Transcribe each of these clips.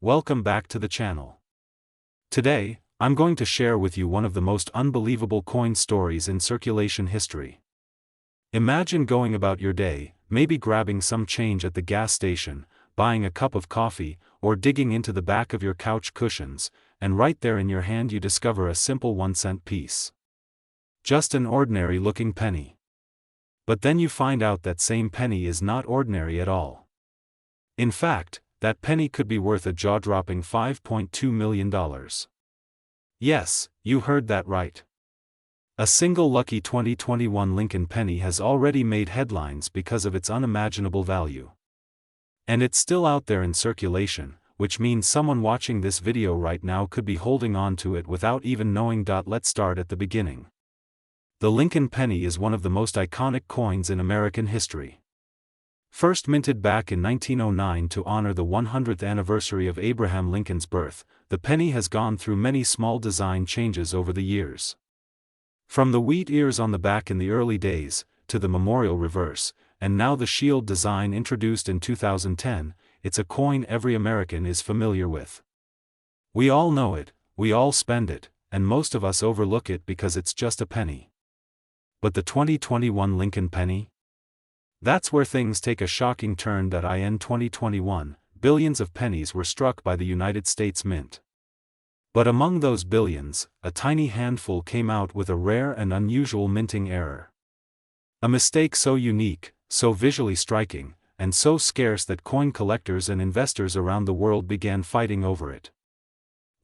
Welcome back to the channel. Today, I'm going to share with you one of the most unbelievable coin stories in circulation history. Imagine going about your day, maybe grabbing some change at the gas station, buying a cup of coffee, or digging into the back of your couch cushions, and right there in your hand you discover a simple 1-cent piece. Just an ordinary-looking penny. But then you find out that same penny is not ordinary at all. In fact, that penny could be worth a jaw-dropping $5.2 million. Yes, you heard that right. A single lucky 2021 Lincoln penny has already made headlines because of its unimaginable value. And it's still out there in circulation, which means someone watching this video right now could be holding on to it without even knowing. Let's start at the beginning. The Lincoln penny is one of the most iconic coins in American history. First minted back in 1909 to honor the 100th anniversary of Abraham Lincoln's birth, the penny has gone through many small design changes over the years. From the wheat ears on the back in the early days, to the memorial reverse, and now the shield design introduced in 2010, it's a coin every American is familiar with. We all know it, we all spend it, and most of us overlook it because it's just a penny. But the 2021 Lincoln penny? That's where things take a shocking turn. In 2021, billions of pennies were struck by the United States Mint. But among those billions, a tiny handful came out with a rare and unusual minting error. A mistake so unique, so visually striking, and so scarce that coin collectors and investors around the world began fighting over it.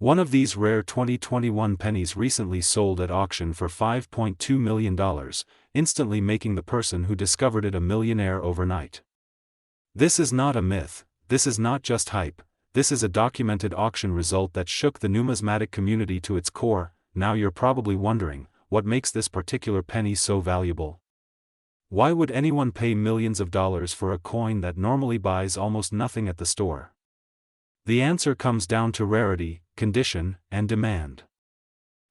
One of these rare 2021 pennies recently sold at auction for $5.2 million, instantly making the person who discovered it a millionaire overnight. This is not a myth, this is not just hype, this is a documented auction result that shook the numismatic community to its core. Now you're probably wondering, what makes this particular penny so valuable? Why would anyone pay millions of dollars for a coin that normally buys almost nothing at the store? The answer comes down to rarity, condition, and demand.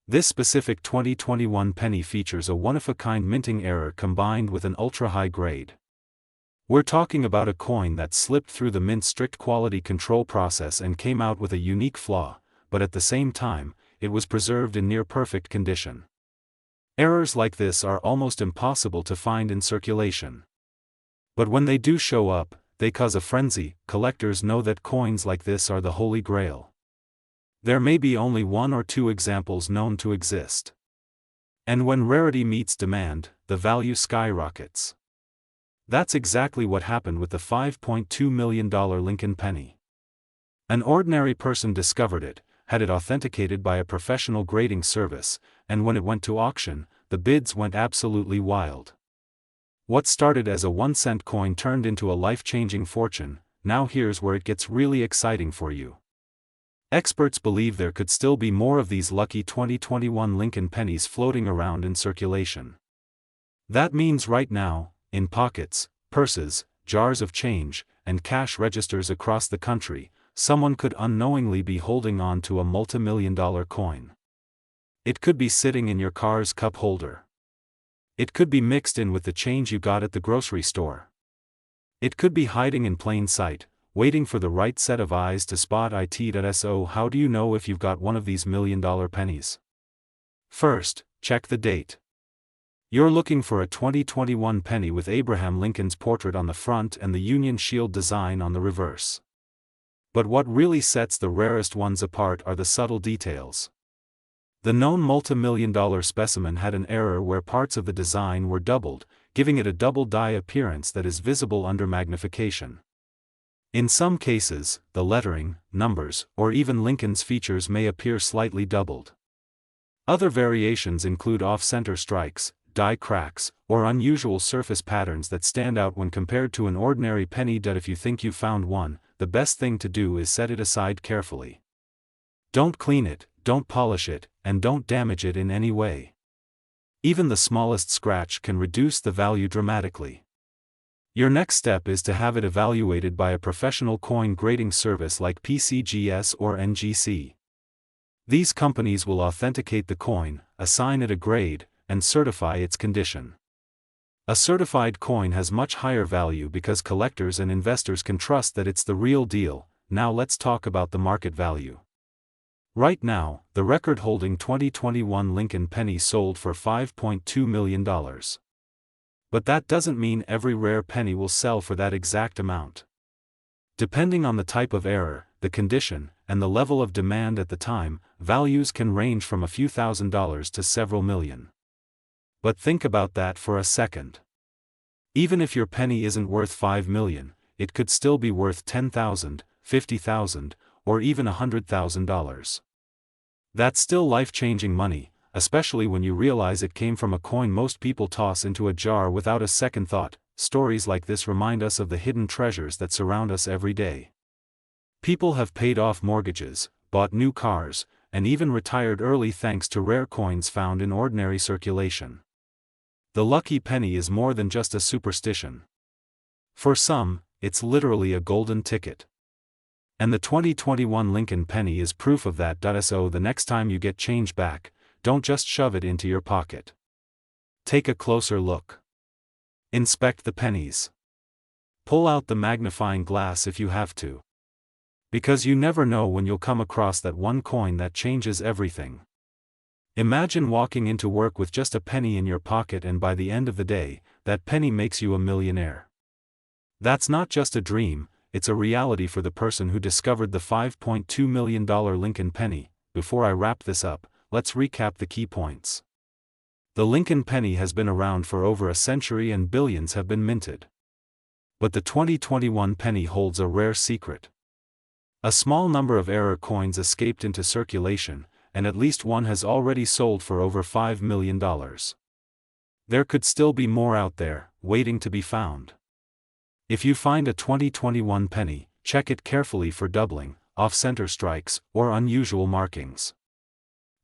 This specific 2021 penny features a one-of-a-kind minting error combined with an ultra-high grade. We're talking about a coin that slipped through the mint's strict quality control process and came out with a unique flaw, but at the same time, it was preserved in near-perfect condition. Errors like this are almost impossible to find in circulation. But when they do show up, they cause a frenzy. Collectors know that coins like this are the holy grail. There may be only one or two examples known to exist. And when rarity meets demand, the value skyrockets. That's exactly what happened with the $5.2 million Lincoln penny. An ordinary person discovered it, had it authenticated by a professional grading service, and when it went to auction, the bids went absolutely wild. What started as a 1-cent coin turned into a life-changing fortune. Now here's where it gets really exciting for you. Experts believe there could still be more of these lucky 2021 Lincoln pennies floating around in circulation. That means right now, in pockets, purses, jars of change, and cash registers across the country, someone could unknowingly be holding on to a multi-million-dollar coin. It could be sitting in your car's cup holder. It could be mixed in with the change you got at the grocery store. It could be hiding in plain sight, waiting for the right set of eyes to spot it. So how do you know if you've got one of these million-dollar pennies? First, check the date. You're looking for a 2021 penny with Abraham Lincoln's portrait on the front and the Union Shield design on the reverse. But what really sets the rarest ones apart are the subtle details. The known multi-million-dollar specimen had an error where parts of the design were doubled, giving it a double die appearance that is visible under magnification. In some cases, the lettering, numbers, or even Lincoln's features may appear slightly doubled. Other variations include off-center strikes, die cracks, or unusual surface patterns that stand out when compared to an ordinary penny. If you think you found one, the best thing to do is set it aside carefully. Don't clean it, don't polish it, and don't damage it in any way. Even the smallest scratch can reduce the value dramatically. Your next step is to have it evaluated by a professional coin grading service like PCGS or NGC. These companies will authenticate the coin, assign it a grade, and certify its condition. A certified coin has much higher value because collectors and investors can trust that it's the real deal, now let's talk about the market value. Right now, the record-holding 2021 Lincoln penny sold for $5.2 million. But that doesn't mean every rare penny will sell for that exact amount. Depending on the type of error, the condition, and the level of demand at the time, values can range from a few $1,000s to several million. But think about that for a second. Even if your penny isn't worth $5 million, it could still be worth $10,000, $50,000, or even $100,000. That's still life-changing money, especially when you realize it came from a coin most people toss into a jar without a second thought. Stories like this remind us of the hidden treasures that surround us every day. People have paid off mortgages, bought new cars, and even retired early thanks to rare coins found in ordinary circulation. The lucky penny is more than just a superstition. For some, it's literally a golden ticket. And the 2021 Lincoln penny is proof of that. So the next time you get change back, don't just shove it into your pocket. Take a closer look. Inspect the pennies. Pull out the magnifying glass if you have to. Because you never know when you'll come across that one coin that changes everything. Imagine walking into work with just a penny in your pocket, and by the end of the day, that penny makes you a millionaire. That's not just a dream, it's a reality for the person who discovered the $5.2 million Lincoln penny. Before I wrap this up, let's recap the key points. The Lincoln penny has been around for over a century and billions have been minted. But the 2021 penny holds a rare secret. A small number of error coins escaped into circulation, and at least one has already sold for over $5 million. There could still be more out there, waiting to be found. If you find a 2021 penny, check it carefully for doubling, off-center strikes, or unusual markings.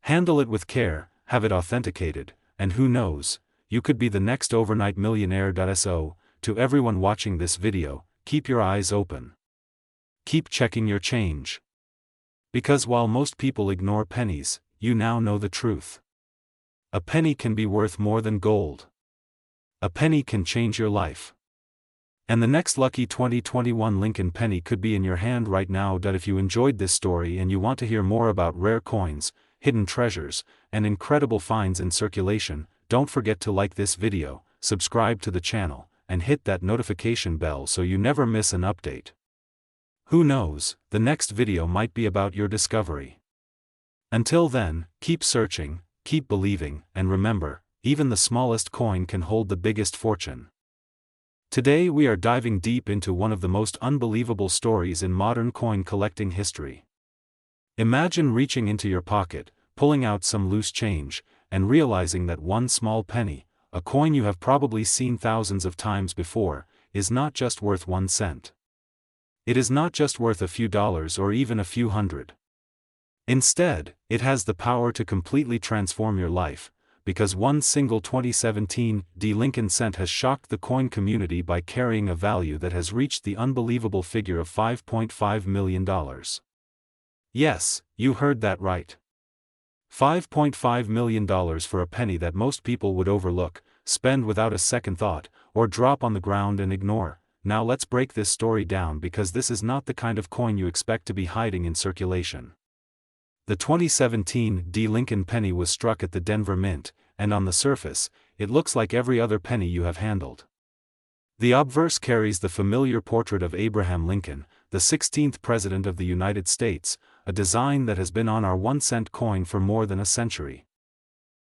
Handle it with care, have it authenticated, and who knows, you could be the next overnight millionaire. So, to everyone watching this video, keep your eyes open. Keep checking your change. Because while most people ignore pennies, you now know the truth. A penny can be worth more than gold. A penny can change your life. And the next lucky 2021 Lincoln penny could be in your hand right now. If you enjoyed this story and you want to hear more about rare coins, hidden treasures, and incredible finds in circulation, don't forget to like this video, subscribe to the channel, and hit that notification bell so you never miss an update. Who knows, the next video might be about your discovery. Until then, keep searching, keep believing, and remember, even the smallest coin can hold the biggest fortune. Today we are diving deep into one of the most unbelievable stories in modern coin collecting history. Imagine reaching into your pocket, pulling out some loose change, and realizing that one small penny, a coin you have probably seen thousands of times before, is not just worth 1 cent. It is not just worth a few dollars or even a few hundred. Instead, it has the power to completely transform your life, because one single 2017 Lincoln cent has shocked the coin community by carrying a value that has reached the unbelievable figure of $5.5 million. Yes, you heard that right. $5.5 million for a penny that most people would overlook, spend without a second thought, or drop on the ground and ignore. Now let's break this story down, because this is not the kind of coin you expect to be hiding in circulation. The 2017 Lincoln penny was struck at the Denver Mint, and on the surface, it looks like every other penny you have handled. The obverse carries the familiar portrait of Abraham Lincoln, the 16th President of the United States, a design that has been on our 1-cent coin for more than a century.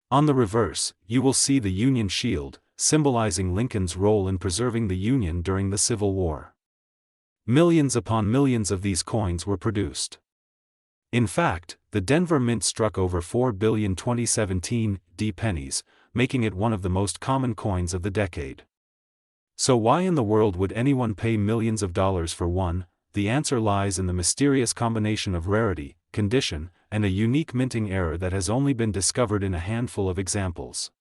On the reverse, you will see the Union Shield, symbolizing Lincoln's role in preserving the Union during the Civil War. Millions upon millions of these coins were produced. In fact, the Denver Mint struck over 4 billion 2017 pennies, making it one of the most common coins of the decade. So why in the world would anyone pay millions of dollars for one? The answer lies in the mysterious combination of rarity, condition, and a unique minting error that has only been discovered in a handful of examples.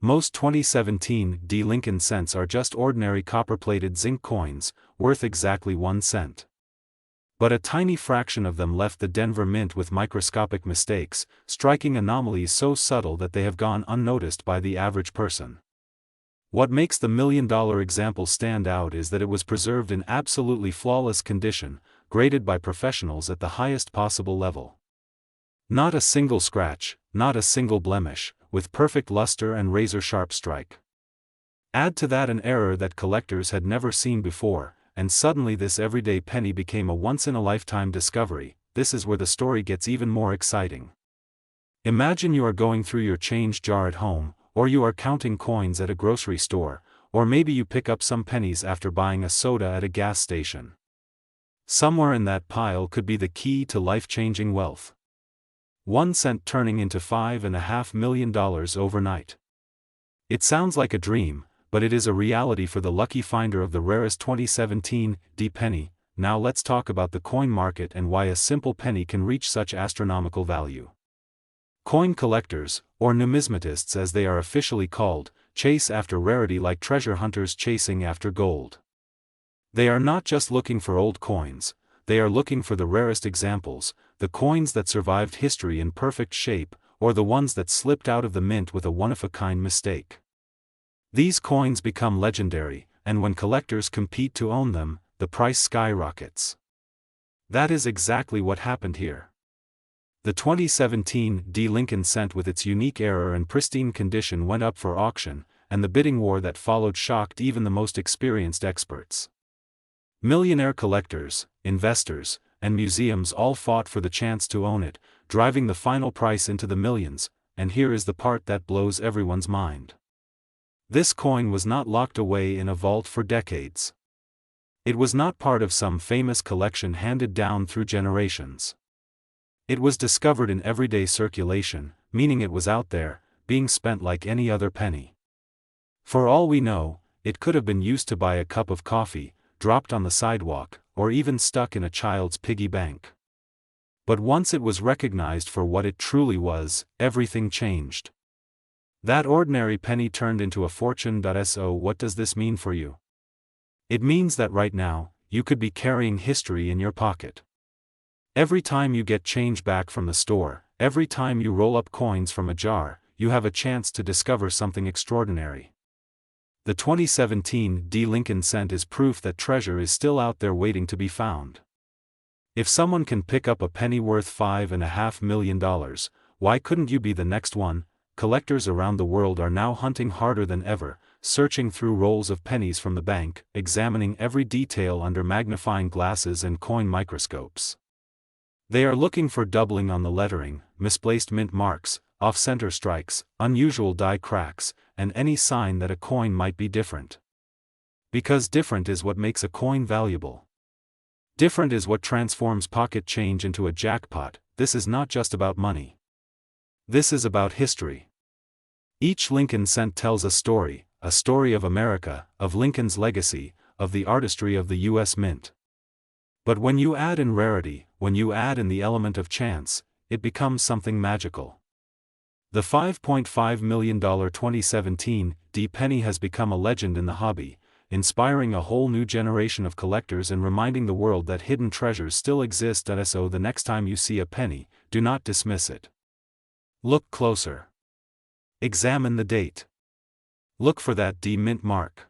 Most 2017 Lincoln cents are just ordinary copper-plated zinc coins, worth exactly 1 cent. But a tiny fraction of them left the Denver Mint with microscopic mistakes, striking anomalies so subtle that they have gone unnoticed by the average person. What makes the $1 million example stand out is that it was preserved in absolutely flawless condition, graded by professionals at the highest possible level. Not a single scratch, not a single blemish, with perfect luster and razor-sharp strike. Add to that an error that collectors had never seen before, and suddenly this everyday penny became a once-in-a-lifetime discovery. This is where the story gets even more exciting. Imagine you are going through your change jar at home, or you are counting coins at a grocery store, or maybe you pick up some pennies after buying a soda at a gas station. Somewhere in that pile could be the key to life-changing wealth. 1 cent turning into $5.5 million overnight. It sounds like a dream, but it is a reality for the lucky finder of the rarest 2017 D penny. Now let's talk about the coin market and why a simple penny can reach such astronomical value. Coin collectors, or numismatists as they are officially called, chase after rarity like treasure hunters chasing after gold. They are not just looking for old coins, they are looking for the rarest examples, the coins that survived history in perfect shape, or the ones that slipped out of the mint with a one-of-a-kind mistake. These coins become legendary, and when collectors compete to own them, the price skyrockets. That is exactly what happened here. The 2017 D Lincoln cent with its unique error and pristine condition went up for auction, and the bidding war that followed shocked even the most experienced experts. Millionaire collectors, investors, and museums all fought for the chance to own it, driving the final price into the millions, and here is the part that blows everyone's mind. This coin was not locked away in a vault for decades. It was not part of some famous collection handed down through generations. It was discovered in everyday circulation, meaning it was out there, being spent like any other penny. For all we know, it could have been used to buy a cup of coffee, dropped on the sidewalk, or even stuck in a child's piggy bank. But once it was recognized for what it truly was, everything changed. That ordinary penny turned into a fortune. So what does this mean for you? It means that right now, you could be carrying history in your pocket. Every time you get change back from the store, every time you roll up coins from a jar, you have a chance to discover something extraordinary. The 2017 D Lincoln cent is proof that treasure is still out there waiting to be found. If someone can pick up a penny worth $5.5 million, why couldn't you be the next one? Collectors around the world are now hunting harder than ever, searching through rolls of pennies from the bank, examining every detail under magnifying glasses and coin microscopes. They are looking for doubling on the lettering, misplaced mint marks, off-center strikes, unusual die cracks, and any sign that a coin might be different. Because different is what makes a coin valuable. Different is what transforms pocket change into a jackpot. This is not just about money. This is about history. Each Lincoln cent tells a story of America, of Lincoln's legacy, of the artistry of the U.S. Mint. But when you add in rarity, when you add in the element of chance, it becomes something magical. The $5.5 million 2017 D penny has become a legend in the hobby, inspiring a whole new generation of collectors and reminding the world that hidden treasures still exist. So the next time you see a penny, do not dismiss it. Look closer. Examine the date. Look for that D mint mark.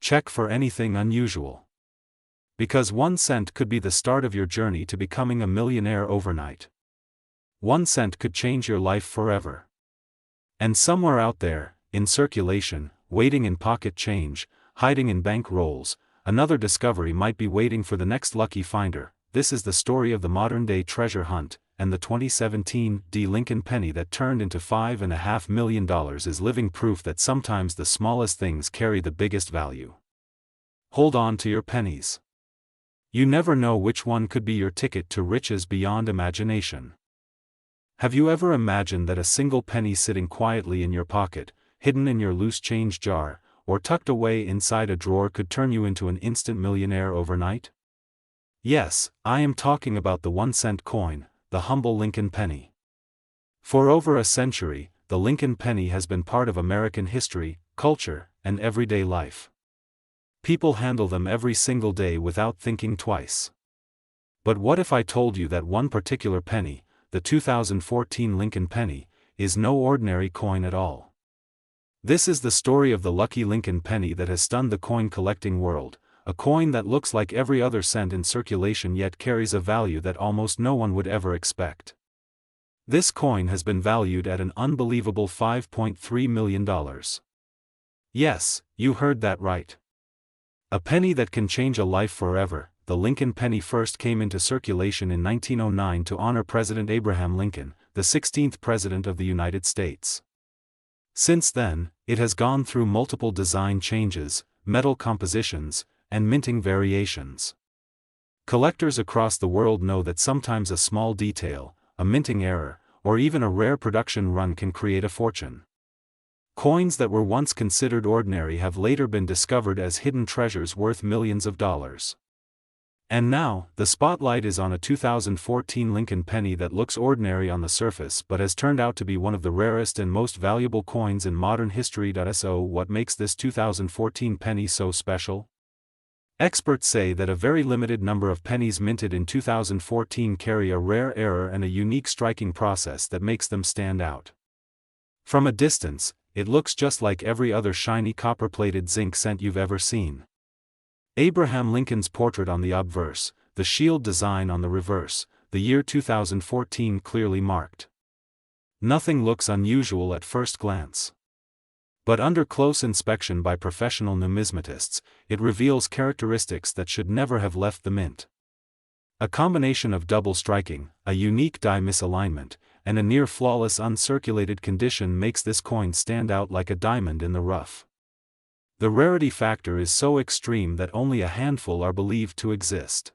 Check for anything unusual. Because 1 cent could be the start of your journey to becoming a millionaire overnight. 1 cent could change your life forever. And somewhere out there, in circulation, waiting in pocket change, hiding in bank rolls, another discovery might be waiting for the next lucky finder. This is the story of the modern-day treasure hunt, and the 2017 D Lincoln penny that turned into $5.5 million is living proof that sometimes the smallest things carry the biggest value. Hold on to your pennies. You never know which one could be your ticket to riches beyond imagination. Have you ever imagined that a single penny sitting quietly in your pocket, hidden in your loose change jar, or tucked away inside a drawer could turn you into an instant millionaire overnight? Yes, I am talking about the 1 cent coin, the humble Lincoln penny. For over a century, the Lincoln penny has been part of American history, culture, and everyday life. People handle them every single day without thinking twice. But what if I told you that one particular penny, the 2014 Lincoln penny, is no ordinary coin at all? This is the story of the lucky Lincoln penny that has stunned the coin collecting world, a coin that looks like every other cent in circulation yet carries a value that almost no one would ever expect. This coin has been valued at an unbelievable $5.3 million. Yes, you heard that right. A penny that can change a life forever. The Lincoln penny first came into circulation in 1909 to honor President Abraham Lincoln, the 16th President of the United States. Since then, it has gone through multiple design changes, metal compositions, and minting variations. Collectors across the world know that sometimes a small detail, a minting error, or even a rare production run can create a fortune. Coins that were once considered ordinary have later been discovered as hidden treasures worth millions of dollars. And now, the spotlight is on a 2014 Lincoln penny that looks ordinary on the surface but has turned out to be one of the rarest and most valuable coins in modern history. So what makes this 2014 penny so special? Experts say that a very limited number of pennies minted in 2014 carry a rare error and a unique striking process that makes them stand out. From a distance, it looks just like every other shiny copper-plated zinc cent you've ever seen. Abraham Lincoln's portrait on the obverse, the shield design on the reverse, the year 2014 clearly marked. Nothing looks unusual at first glance. But under close inspection by professional numismatists, it reveals characteristics that should never have left the mint. A combination of double striking, a unique die misalignment, and a near-flawless uncirculated condition makes this coin stand out like a diamond in the rough. The rarity factor is so extreme that only a handful are believed to exist.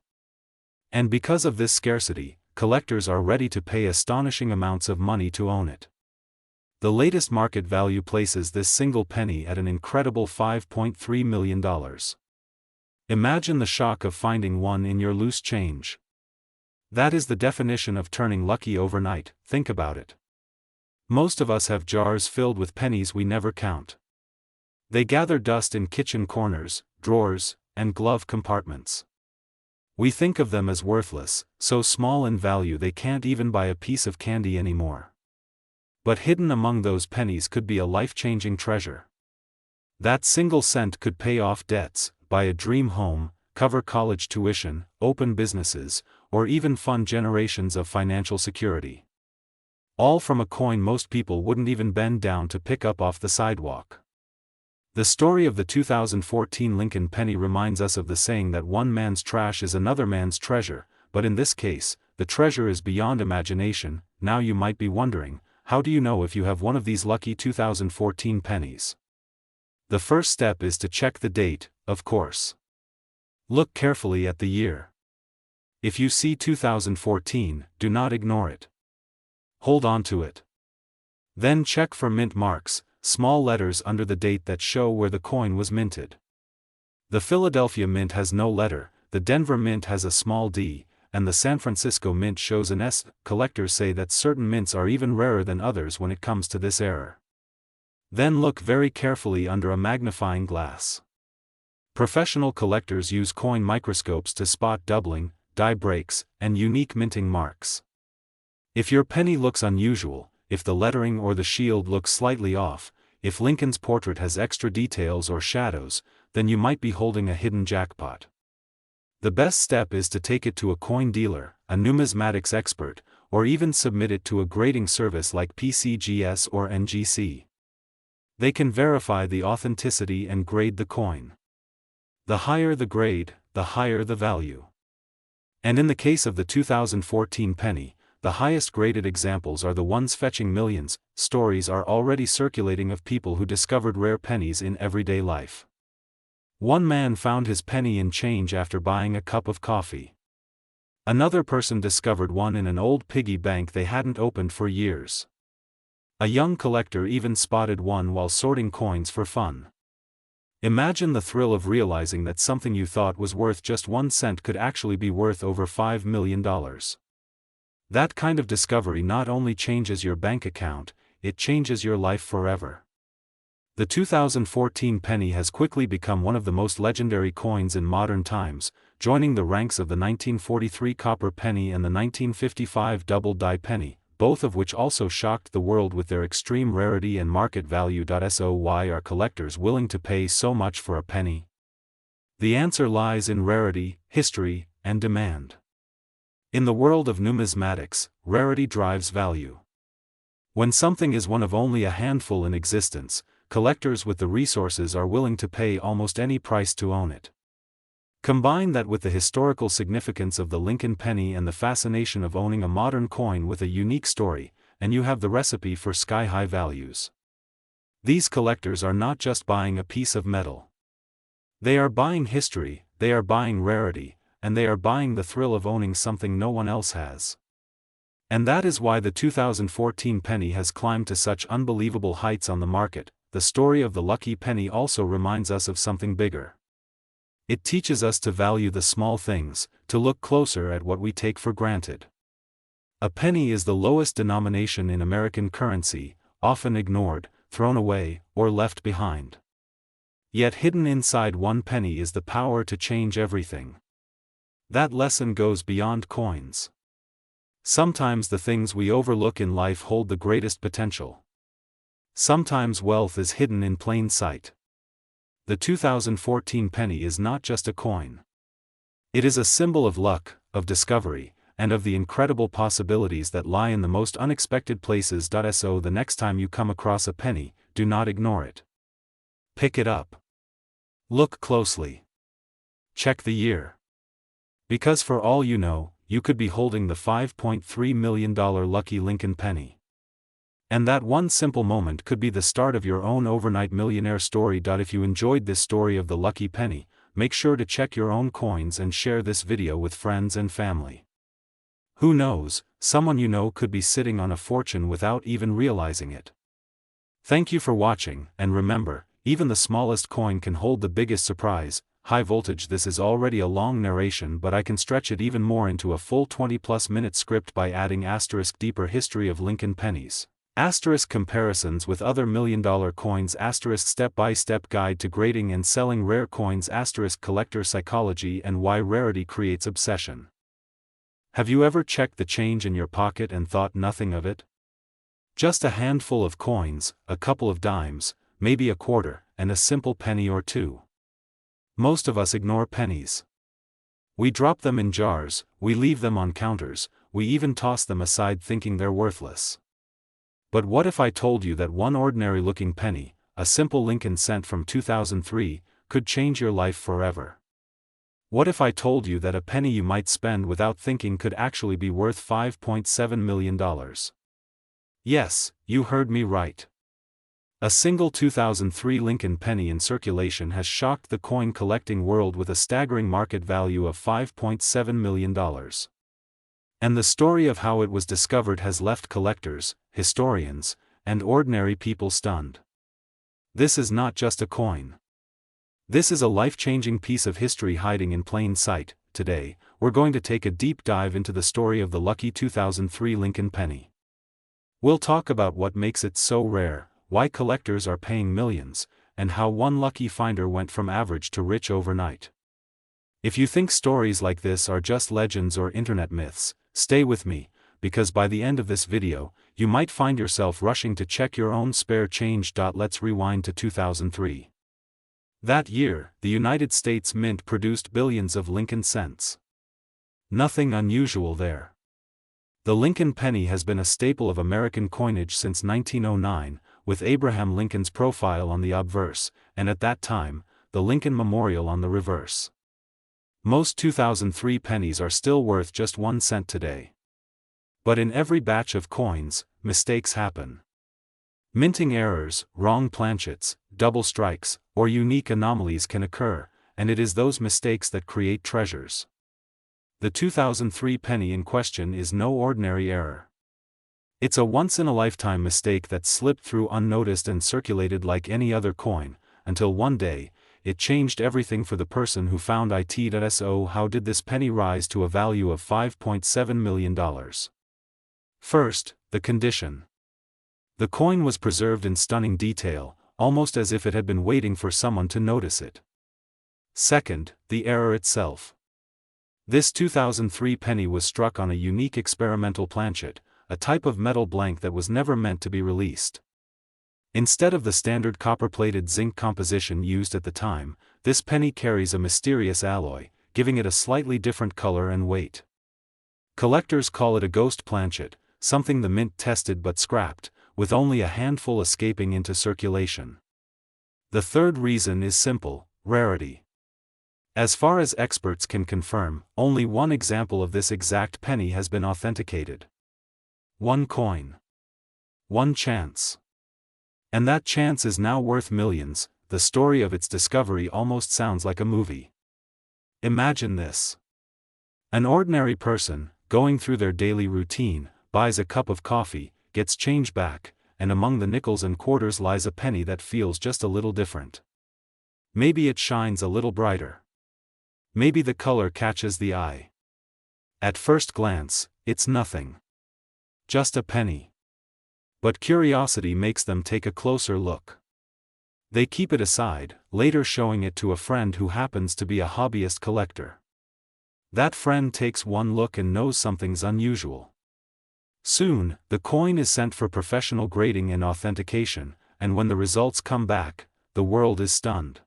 And because of this scarcity, collectors are ready to pay astonishing amounts of money to own it. The latest market value places this single penny at an incredible $5.3 million. Imagine the shock of finding one in your loose change. That is the definition of turning lucky overnight. Think about it. Most of us have jars filled with pennies we never count. They gather dust in kitchen corners, drawers, and glove compartments. We think of them as worthless, so small in value they can't even buy a piece of candy anymore. But hidden among those pennies could be a life-changing treasure. That single cent could pay off debts, buy a dream home, cover college tuition, open businesses, or even fund generations of financial security. All from a coin most people wouldn't even bend down to pick up off the sidewalk. The story of the 2014 Lincoln penny reminds us of the saying that one man's trash is another man's treasure, but in this case, the treasure is beyond imagination. Now you might be wondering, how do you know if you have one of these lucky 2014 pennies? The first step is to check the date, of course. Look carefully at the year. If you see 2014, do not ignore it. Hold on to it. Then check for mint marks, small letters under the date that show where the coin was minted. The Philadelphia Mint has no letter, the Denver Mint has a small d, and the San Francisco Mint shows an S. Collectors say that certain mints are even rarer than others when it comes to this error. Then look very carefully under a magnifying glass. Professional collectors use coin microscopes to spot doubling, die breaks, and unique minting marks. If your penny looks unusual, if the lettering or the shield looks slightly off, if Lincoln's portrait has extra details or shadows, then you might be holding a hidden jackpot. The best step is to take it to a coin dealer, a numismatics expert, or even submit it to a grading service like PCGS or NGC. They can verify the authenticity and grade the coin. The higher the grade, the higher the value. And in the case of the 2014 penny, the highest graded examples are the ones fetching millions. Stories are already circulating of people who discovered rare pennies in everyday life. One man found his penny in change after buying a cup of coffee. Another person discovered one in an old piggy bank they hadn't opened for years. A young collector even spotted one while sorting coins for fun. Imagine the thrill of realizing that something you thought was worth just 1 cent could actually be worth over $5 million. That kind of discovery not only changes your bank account, it changes your life forever. The 2014 penny has quickly become one of the most legendary coins in modern times, joining the ranks of the 1943 copper penny and the 1955 double-die penny, both of which also shocked the world with their extreme rarity and market value. So why are collectors willing to pay so much for a penny? The answer lies in rarity, history, and demand. In the world of numismatics, rarity drives value. When something is one of only a handful in existence, collectors with the resources are willing to pay almost any price to own it. Combine that with the historical significance of the Lincoln penny and the fascination of owning a modern coin with a unique story, and you have the recipe for sky-high values. These collectors are not just buying a piece of metal. They are buying history, they are buying rarity, and they are buying the thrill of owning something no one else has. And that is why the 2014 penny has climbed to such unbelievable heights on the market. The story of the lucky penny also reminds us of something bigger. It teaches us to value the small things, to look closer at what we take for granted. A penny is the lowest denomination in American currency, often ignored, thrown away, or left behind. Yet hidden inside one penny is the power to change everything. That lesson goes beyond coins. Sometimes the things we overlook in life hold the greatest potential. Sometimes wealth is hidden in plain sight. The 2014 penny is not just a coin. It is a symbol of luck, of discovery, and of the incredible possibilities that lie in the most unexpected places. So the next time you come across a penny, do not ignore it. Pick it up. Look closely. Check the year. Because for all you know, you could be holding the $5.3 million lucky Lincoln penny. And that one simple moment could be the start of your own overnight millionaire story. If you enjoyed this story of the lucky penny, make sure to check your own coins and share this video with friends and family. Who knows, someone you know could be sitting on a fortune without even realizing it. Thank you for watching, and remember, even the smallest coin can hold the biggest surprise. High voltage. This is already a long narration, but I can stretch it even more into a full 20+ minute script by adding * deeper history of Lincoln pennies. * comparisons with other million-dollar coins. * step-by-step guide to grading and selling rare coins. * collector psychology and why rarity creates obsession. Have you ever checked the change in your pocket and thought nothing of it? Just a handful of coins, a couple of dimes, maybe a quarter, and a simple penny or two. Most of us ignore pennies. We drop them in jars, we leave them on counters, we even toss them aside thinking they're worthless. But what if I told you that one ordinary-looking penny, a simple Lincoln cent from 2003, could change your life forever? What if I told you that a penny you might spend without thinking could actually be worth $5.7 million? Yes, you heard me right. A single 2003 Lincoln penny in circulation has shocked the coin collecting world with a staggering market value of $5.7 million. And the story of how it was discovered has left collectors, historians, and ordinary people stunned. This is not just a coin. This is a life-changing piece of history hiding in plain sight. Today, we're going to take a deep dive into the story of the lucky 2003 Lincoln penny. We'll talk about what makes it so rare, why collectors are paying millions, and how one lucky finder went from average to rich overnight. If you think stories like this are just legends or internet myths, stay with me, because by the end of this video, you might find yourself rushing to check your own spare change. Let's rewind to 2003. That year, the United States Mint produced billions of Lincoln cents. Nothing unusual there. The Lincoln penny has been a staple of American coinage since 1909, with Abraham Lincoln's profile on the obverse, and at that time, the Lincoln Memorial on the reverse. Most 2003 pennies are still worth just 1 cent today. But in every batch of coins, mistakes happen. Minting errors, wrong planchets, double strikes, or unique anomalies can occur, and it is those mistakes that create treasures. The 2003 penny in question is no ordinary error. It's a once-in-a-lifetime mistake that slipped through unnoticed and circulated like any other coin, until one day, it changed everything for the person who found it. So how did this penny rise to a value of $5.7 million? First, the condition. The coin was preserved in stunning detail, almost as if it had been waiting for someone to notice it. Second, the error itself. This 2003 penny was struck on a unique experimental planchet, a type of metal blank that was never meant to be released. Instead of the standard copper-plated zinc composition used at the time, this penny carries a mysterious alloy, giving it a slightly different color and weight. Collectors call it a ghost planchet, something the mint tested but scrapped, with only a handful escaping into circulation. The third reason is simple: rarity. As far as experts can confirm, only one example of this exact penny has been authenticated. One coin. One chance. And that chance is now worth millions. The story of its discovery almost sounds like a movie. Imagine this. An ordinary person, going through their daily routine, buys a cup of coffee, gets change back, and among the nickels and quarters lies a penny that feels just a little different. Maybe it shines a little brighter. Maybe the color catches the eye. At first glance, it's nothing. Just a penny. But curiosity makes them take a closer look. They keep it aside, later showing it to a friend who happens to be a hobbyist collector. That friend takes one look and knows something's unusual. Soon, the coin is sent for professional grading and authentication, and when the results come back, the world is stunned.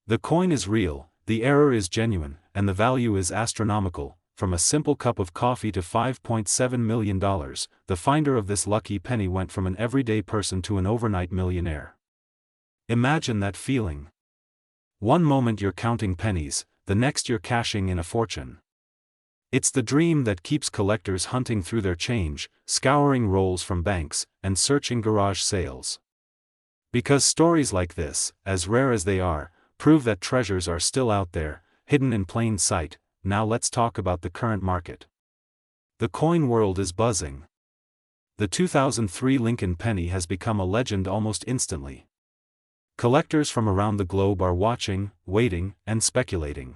The coin is real, the error is genuine, and the value is astronomical. From a simple cup of coffee to $5.7 million, the finder of this lucky penny went from an everyday person to an overnight millionaire. Imagine that feeling. One moment you're counting pennies, the next you're cashing in a fortune. It's the dream that keeps collectors hunting through their change, scouring rolls from banks, and searching garage sales. Because stories like this, as rare as they are, prove that treasures are still out there, hidden in plain sight. Now let's talk about the current market. The coin world is buzzing. The 2003 Lincoln penny has become a legend almost instantly. Collectors from around the globe are watching, waiting, and speculating.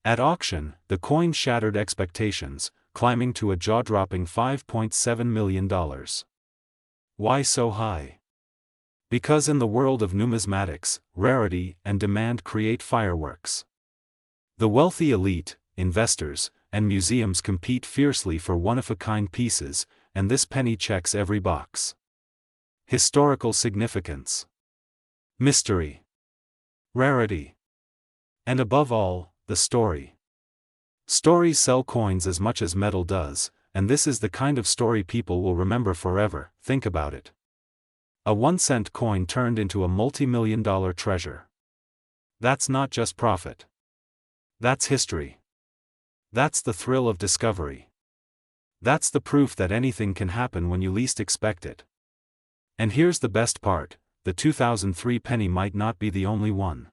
At auction, the coin shattered expectations, climbing to a jaw-dropping $5.7 million. Why so high? Because in the world of numismatics, rarity and demand create fireworks. The wealthy elite, investors, and museums compete fiercely for one-of-a-kind pieces, and this penny checks every box. Historical significance. Mystery. Rarity. And above all, the story. Stories sell coins as much as metal does, and this is the kind of story people will remember forever. Think about it. A 1-cent coin turned into a multi-million-dollar treasure. That's not just profit. That's history. That's the thrill of discovery. That's the proof that anything can happen when you least expect it. And here's the best part: the 2003 penny might not be the only one.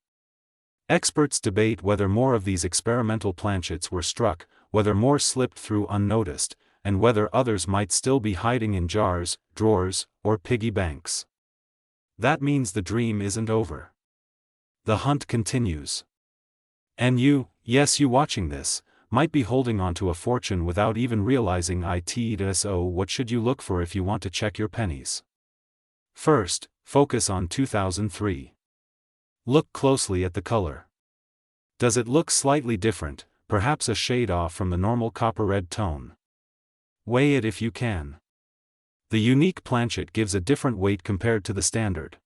Experts debate whether more of these experimental planchets were struck, whether more slipped through unnoticed, and whether others might still be hiding in jars, drawers, or piggy banks. That means the dream isn't over. The hunt continues. And you, yes you watching this, might be holding on to a fortune without even realizing it. So what should you look for if you want to check your pennies? First, focus on 2003. Look closely at the color. Does it look slightly different, perhaps a shade off from the normal copper red tone? Weigh it if you can. The unique planchet gives a different weight compared to the standard.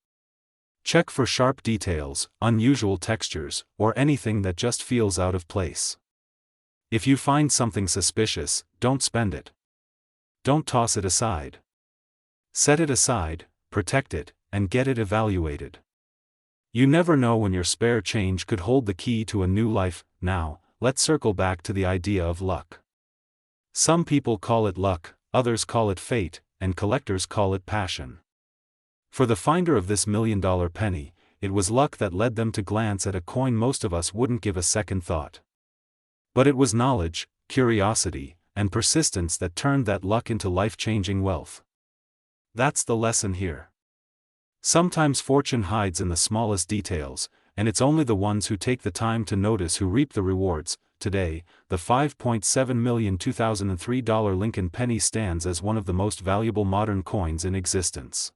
Check for sharp details, unusual textures, or anything that just feels out of place. If you find something suspicious, don't spend it. Don't toss it aside. Set it aside, protect it, and get it evaluated. You never know when your spare change could hold the key to a new life. Now, let's circle back to the idea of luck. Some people call it luck, others call it fate, and collectors call it passion. For the finder of this million-dollar penny, it was luck that led them to glance at a coin most of us wouldn't give a second thought. But it was knowledge, curiosity, and persistence that turned that luck into life-changing wealth. That's the lesson here. Sometimes fortune hides in the smallest details, and it's only the ones who take the time to notice who reap the rewards. Today, the $5.7 million 2003 Lincoln penny stands as one of the most valuable modern coins in existence.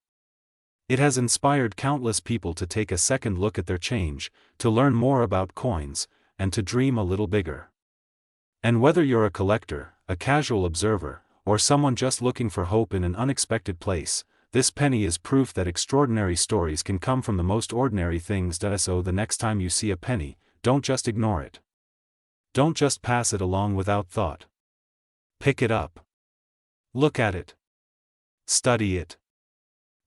It has inspired countless people to take a second look at their change, to learn more about coins, and to dream a little bigger. And whether you're a collector, a casual observer, or someone just looking for hope in an unexpected place, this penny is proof that extraordinary stories can come from the most ordinary things. So the next time you see a penny, don't just ignore it. Don't just pass it along without thought. Pick it up. Look at it. Study it.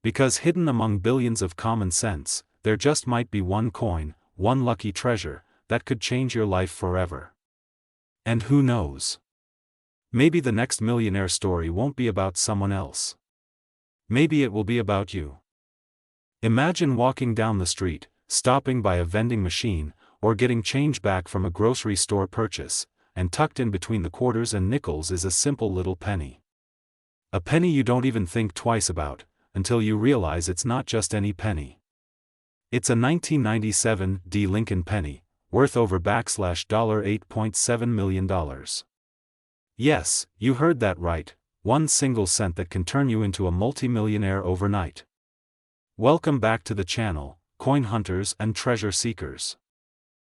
Because hidden among billions of common sense, there just might be one coin, one lucky treasure, that could change your life forever. And who knows? Maybe the next millionaire story won't be about someone else. Maybe it will be about you. Imagine walking down the street, stopping by a vending machine, or getting change back from a grocery store purchase, and tucked in between the quarters and nickels is a simple little penny. A penny you don't even think twice about, until you realize it's not just any penny. It's a 1997 D. Lincoln penny, worth over $8.7 million. Yes, you heard that right, one single cent that can turn you into a multimillionaire overnight. Welcome back to the channel, coin hunters and treasure seekers.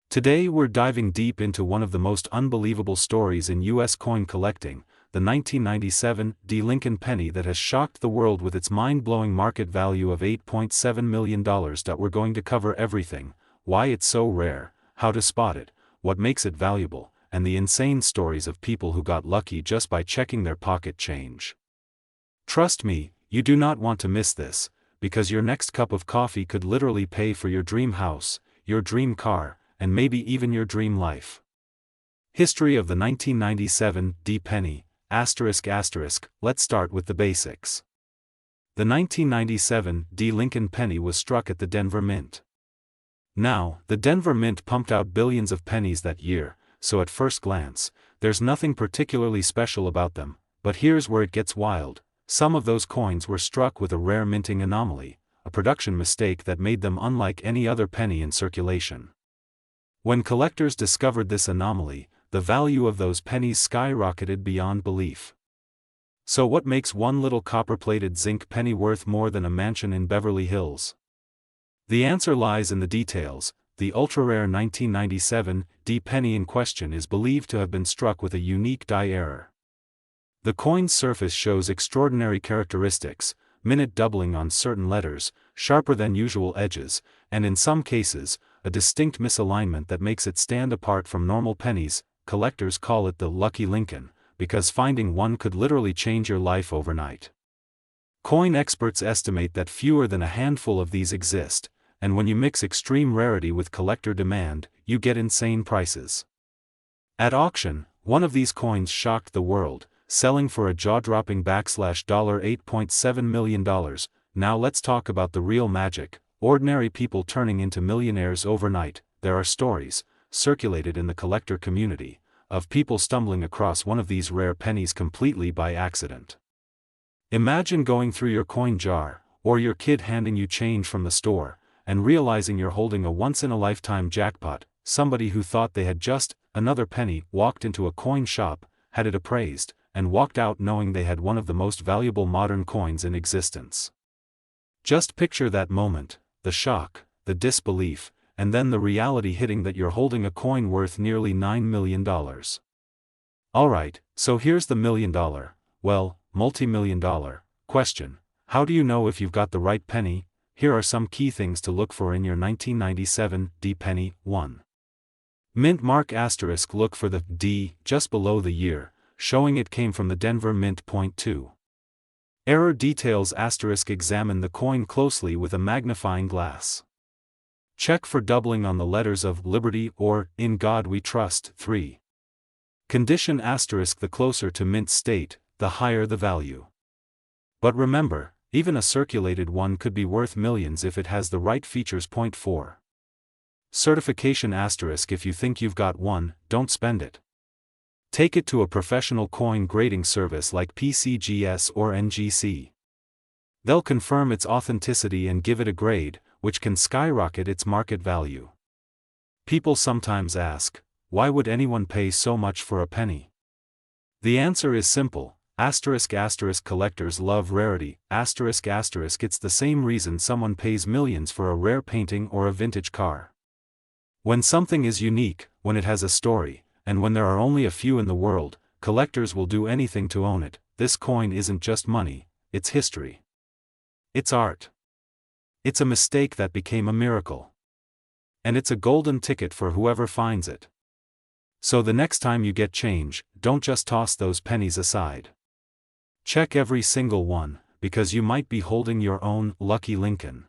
Today we're diving deep into one of the most unbelievable stories in U.S. coin collecting, the 1997 D. Lincoln penny that has shocked the world with its mind-blowing market value of $8.7 million. We're going to cover everything: why it's so rare, how to spot it, what makes it valuable, and the insane stories of people who got lucky just by checking their pocket change. Trust me, you do not want to miss this, because your next cup of coffee could literally pay for your dream house, your dream car, and maybe even your dream life. History of the 1997 D. penny. Let's start with the basics. The 1997 D. Lincoln penny was struck at the Denver Mint. Now, the Denver Mint pumped out billions of pennies that year, so at first glance, there's nothing particularly special about them, but here's where it gets wild. Some of those coins were struck with a rare minting anomaly, a production mistake that made them unlike any other penny in circulation. When collectors discovered this anomaly, the value of those pennies skyrocketed beyond belief. So what makes one little copper-plated zinc penny worth more than a mansion in Beverly Hills? The answer lies in the details. The ultra-rare 1997 D. penny in question is believed to have been struck with a unique die error. The coin's surface shows extraordinary characteristics: minute doubling on certain letters, sharper than usual edges, and in some cases, a distinct misalignment that makes it stand apart from normal pennies. Collectors call it the Lucky Lincoln, because finding one could literally change your life overnight. Coin experts estimate that fewer than a handful of these exist, and when you mix extreme rarity with collector demand, you get insane prices. At auction, one of these coins shocked the world, selling for a jaw-dropping $8.7 million. Now let's talk about the real magic: ordinary people turning into millionaires overnight. There are stories, circulated in the collector community, of people stumbling across one of these rare pennies completely by accident. Imagine going through your coin jar, or your kid handing you change from the store, and realizing you're holding a once-in-a-lifetime jackpot. Somebody who thought they had just another penny walked into a coin shop, had it appraised, and walked out knowing they had one of the most valuable modern coins in existence. Just picture that moment: the shock, the disbelief, and then the reality hitting that you're holding a coin worth nearly $9 million. Alright, so here's the multi-million-dollar question: how do you know if you've got the right penny? Here are some key things to look for in your 1997 D. penny. 1. Mint mark *. Look for the D just below the year, showing it came from the Denver Mint. 2. Error details *. Examine the coin closely with a magnifying glass. Check for doubling on the letters of Liberty or In God We Trust. 3. Condition *. The closer to mint state, the higher the value. But remember, even a circulated one could be worth millions if it has the right features. 4. Certification *. If you think you've got one, don't spend it. Take it to a professional coin grading service like PCGS or NGC. They'll confirm its authenticity and give it a grade, which can skyrocket its market value. People sometimes ask, why would anyone pay so much for a penny? The answer is simple: collectors love rarity. It's the same reason someone pays millions for a rare painting or a vintage car. When something is unique, when it has a story, and when there are only a few in the world, collectors will do anything to own it. This coin isn't just money, it's history. It's art. It's a mistake that became a miracle. And it's a golden ticket for whoever finds it. So the next time you get change, don't just toss those pennies aside. Check every single one, because you might be holding your own lucky Lincoln.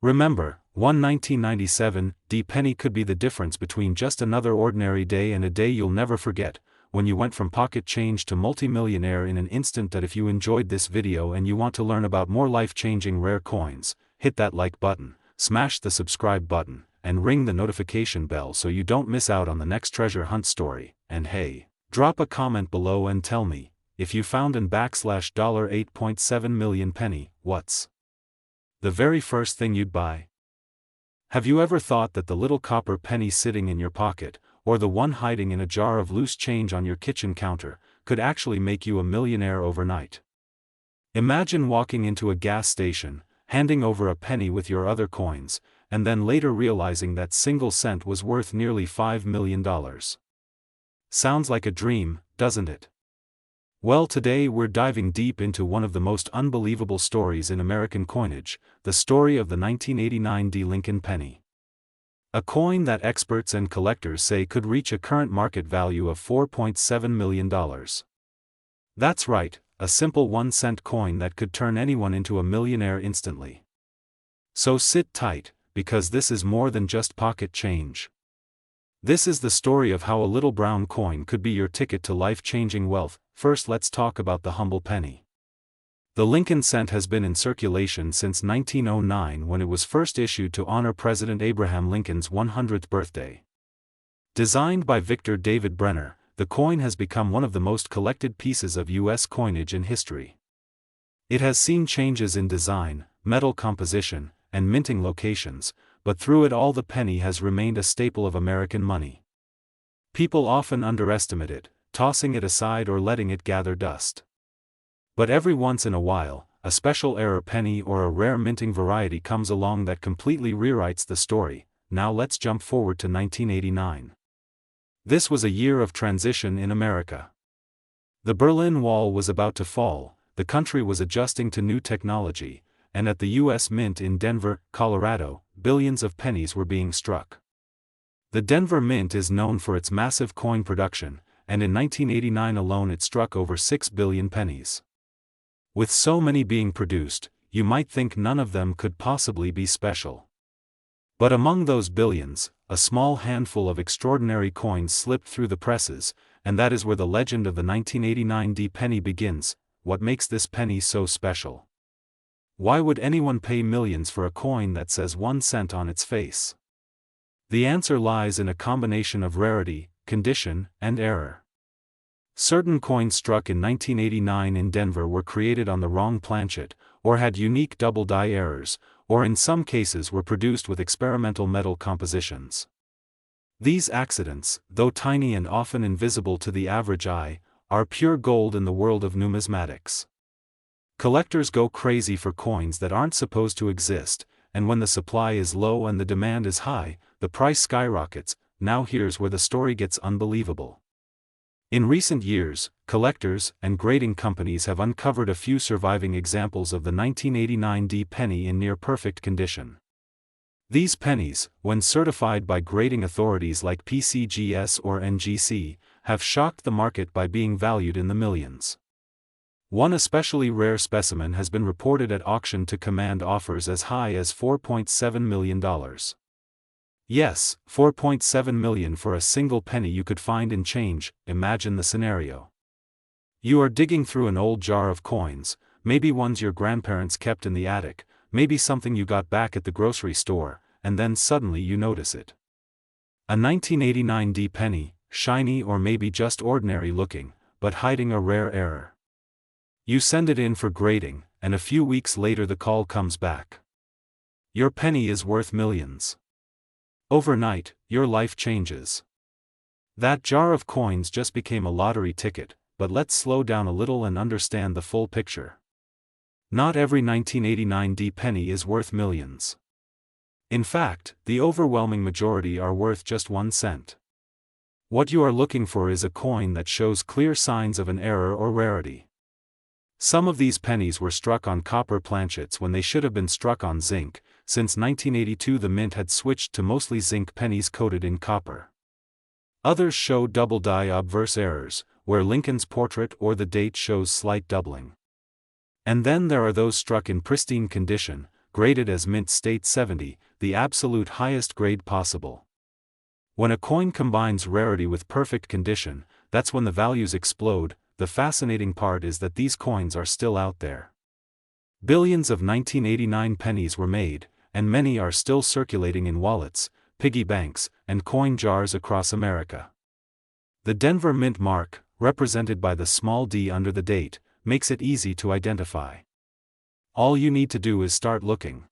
Remember, one 1997 penny could be the difference between just another ordinary day and a day you'll never forget, when you went from pocket change to multimillionaire in an instant. That if you enjoyed this video and you want to learn about more life-changing rare coins, hit that like button, smash the subscribe button, and ring the notification bell so you don't miss out on the next treasure hunt story. And hey, drop a comment below and tell me, if you found an $8.7 million penny, what's the very first thing you'd buy? Have you ever thought that the little copper penny sitting in your pocket, or the one hiding in a jar of loose change on your kitchen counter, could actually make you a millionaire overnight? Imagine walking into a gas station, handing over a penny with your other coins, and then later realizing that single cent was worth nearly $5 million. Sounds like a dream, doesn't it? Well, today we're diving deep into one of the most unbelievable stories in American coinage, the story of the 1989 Lincoln penny. A coin that experts and collectors say could reach a current market value of $4.7 million. That's right, a simple 1-cent coin that could turn anyone into a millionaire instantly. So sit tight, because this is more than just pocket change. This is the story of how a little brown coin could be your ticket to life-changing wealth. First, let's talk about the humble penny. The Lincoln cent has been in circulation since 1909, when it was first issued to honor President Abraham Lincoln's 100th birthday. Designed by Victor David Brenner, the coin has become one of the most collected pieces of U.S. coinage in history. It has seen changes in design, metal composition, and minting locations, but through it all the penny has remained a staple of American money. People often underestimate it, tossing it aside or letting it gather dust. But every once in a while, a special error penny or a rare minting variety comes along that completely rewrites the story. Now let's jump forward to 1989. This was a year of transition in America. The Berlin Wall was about to fall, the country was adjusting to new technology, and at the U.S. Mint in Denver, Colorado, billions of pennies were being struck. The Denver Mint is known for its massive coin production, and in 1989 alone it struck over 6 billion pennies. With so many being produced, you might think none of them could possibly be special. But among those billions, a small handful of extraordinary coins slipped through the presses, and that is where the legend of the 1989 penny begins. What makes this penny so special? Why would anyone pay millions for a coin that says 1 cent on its face? The answer lies in a combination of rarity, condition, and error. Certain coins struck in 1989 in Denver were created on the wrong planchet, or had unique double die errors, or in some cases were produced with experimental metal compositions. These accidents, though tiny and often invisible to the average eye, are pure gold in the world of numismatics. Collectors go crazy for coins that aren't supposed to exist, and when the supply is low and the demand is high, the price skyrockets. Now here's where the story gets unbelievable. In recent years, collectors and grading companies have uncovered a few surviving examples of the 1989 penny in near-perfect condition. These pennies, when certified by grading authorities like PCGS or NGC, have shocked the market by being valued in the millions. One especially rare specimen has been reported at auction to command offers as high as $4.7 million. Yes, $4.7 million for a single penny you could find in change. Imagine the scenario. You are digging through an old jar of coins, maybe ones your grandparents kept in the attic, maybe something you got back at the grocery store, and then suddenly you notice it. A 1989 penny, shiny or maybe just ordinary looking, but hiding a rare error. You send it in for grading, and a few weeks later the call comes back. Your penny is worth millions. Overnight, your life changes. That jar of coins just became a lottery ticket, but let's slow down a little and understand the full picture. Not every 1989 penny is worth millions. In fact, the overwhelming majority are worth just 1 cent. What you are looking for is a coin that shows clear signs of an error or rarity. Some of these pennies were struck on copper planchets when they should have been struck on zinc. Since 1982 the mint had switched to mostly zinc pennies coated in copper. Others show double die obverse errors, where Lincoln's portrait or the date shows slight doubling. And then there are those struck in pristine condition, graded as mint state 70, the absolute highest grade possible. When a coin combines rarity with perfect condition, that's when the values explode. The fascinating part is that these coins are still out there. Billions of 1989 pennies were made, and many are still circulating in wallets, piggy banks, and coin jars across America. The Denver Mint mark, represented by the small d under the date, makes it easy to identify. All you need to do is start looking.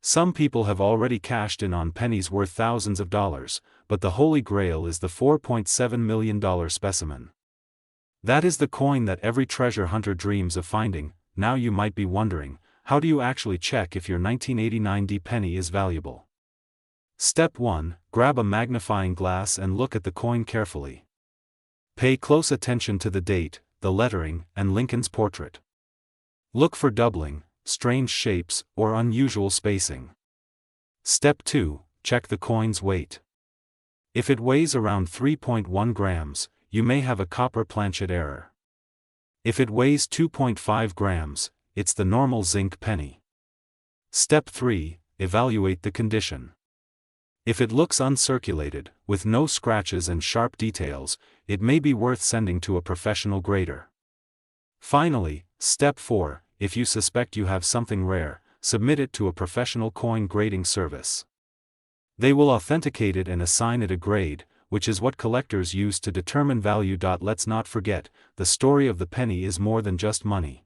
Some people have already cashed in on pennies worth thousands of dollars, but the holy grail is the $4.7 million specimen. That is the coin that every treasure hunter dreams of finding. Now you might be wondering, how do you actually check if your 1989 D penny is valuable? Step 1. Grab a magnifying glass and look at the coin carefully. Pay close attention to the date, the lettering, and Lincoln's portrait. Look for doubling, strange shapes, or unusual spacing. Step 2. Check the coin's weight. If it weighs around 3.1 grams, you may have a copper planchet error. If it weighs 2.5 grams, it's the normal zinc penny. Step 3. Evaluate the condition. If it looks uncirculated, with no scratches and sharp details, it may be worth sending to a professional grader. Finally, Step 4. If you suspect you have something rare, submit it to a professional coin grading service. They will authenticate it and assign it a grade, which is what collectors use to determine value. Let's not forget, the story of the penny is more than just money.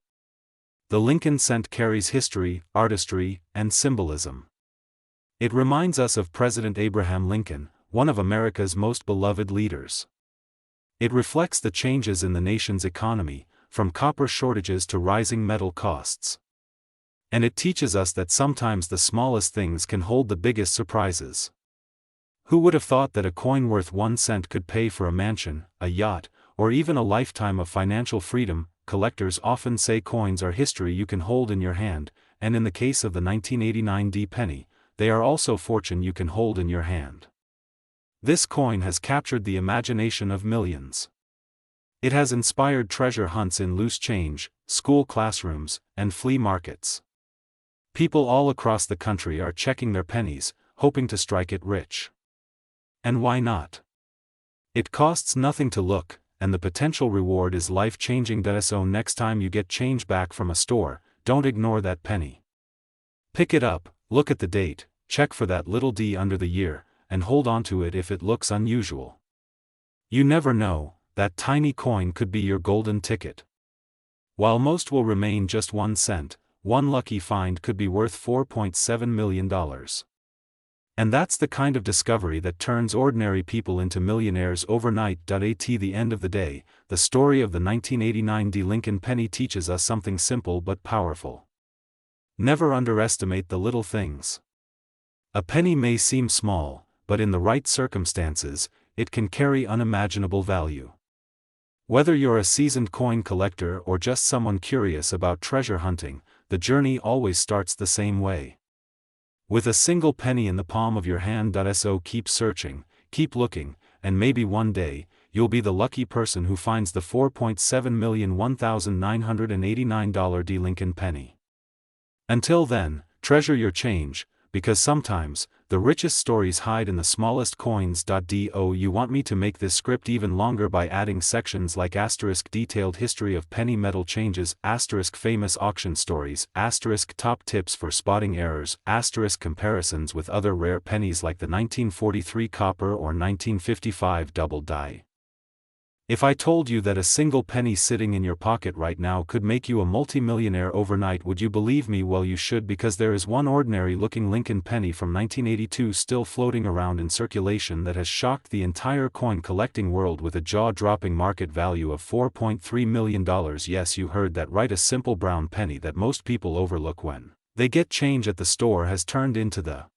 The Lincoln cent carries history, artistry, and symbolism. It reminds us of President Abraham Lincoln, one of America's most beloved leaders. It reflects the changes in the nation's economy, from copper shortages to rising metal costs. And it teaches us that sometimes the smallest things can hold the biggest surprises. Who would have thought that a coin worth 1 cent could pay for a mansion, a yacht, or even a lifetime of financial freedom? Collectors often say coins are history you can hold in your hand, and in the case of the 1989 D penny, they are also fortune you can hold in your hand. This coin has captured the imagination of millions. It has inspired treasure hunts in loose change, school classrooms, and flea markets. People all across the country are checking their pennies, hoping to strike it rich. And why not? It costs nothing to look, and the potential reward is life-changing. So next time you get change back from a store, don't ignore that penny. Pick it up, look at the date, check for that little d under the year, and hold on to it if it looks unusual. You never know, that tiny coin could be your golden ticket. While most will remain just 1 cent, one lucky find could be worth $4.7 million. And that's the kind of discovery that turns ordinary people into millionaires overnight. At the end of the day, the story of the 1989 D Lincoln penny teaches us something simple but powerful. Never underestimate the little things. A penny may seem small, but in the right circumstances, it can carry unimaginable value. Whether you're a seasoned coin collector or just someone curious about treasure hunting, the journey always starts the same way. With a single penny in the palm of your hand. So keep searching, keep looking, and maybe one day, you'll be the lucky person who finds the $4.7,001,989 D Lincoln penny. Until then, treasure your change, because sometimes, the richest stories hide in the smallest coins. Do you want me to make this script even longer by adding sections like * detailed history of penny metal changes, * famous auction stories, * top tips for spotting errors, * comparisons with other rare pennies like the 1943 copper or 1955 double die? If I told you that a single penny sitting in your pocket right now could make you a multimillionaire overnight, would you believe me? Well, you should, because there is one ordinary-looking Lincoln penny from 1982 still floating around in circulation that has shocked the entire coin collecting world with a jaw-dropping market value of $4.3 million. Yes, you heard that right, a simple brown penny that most people overlook when they get change at the store has turned into the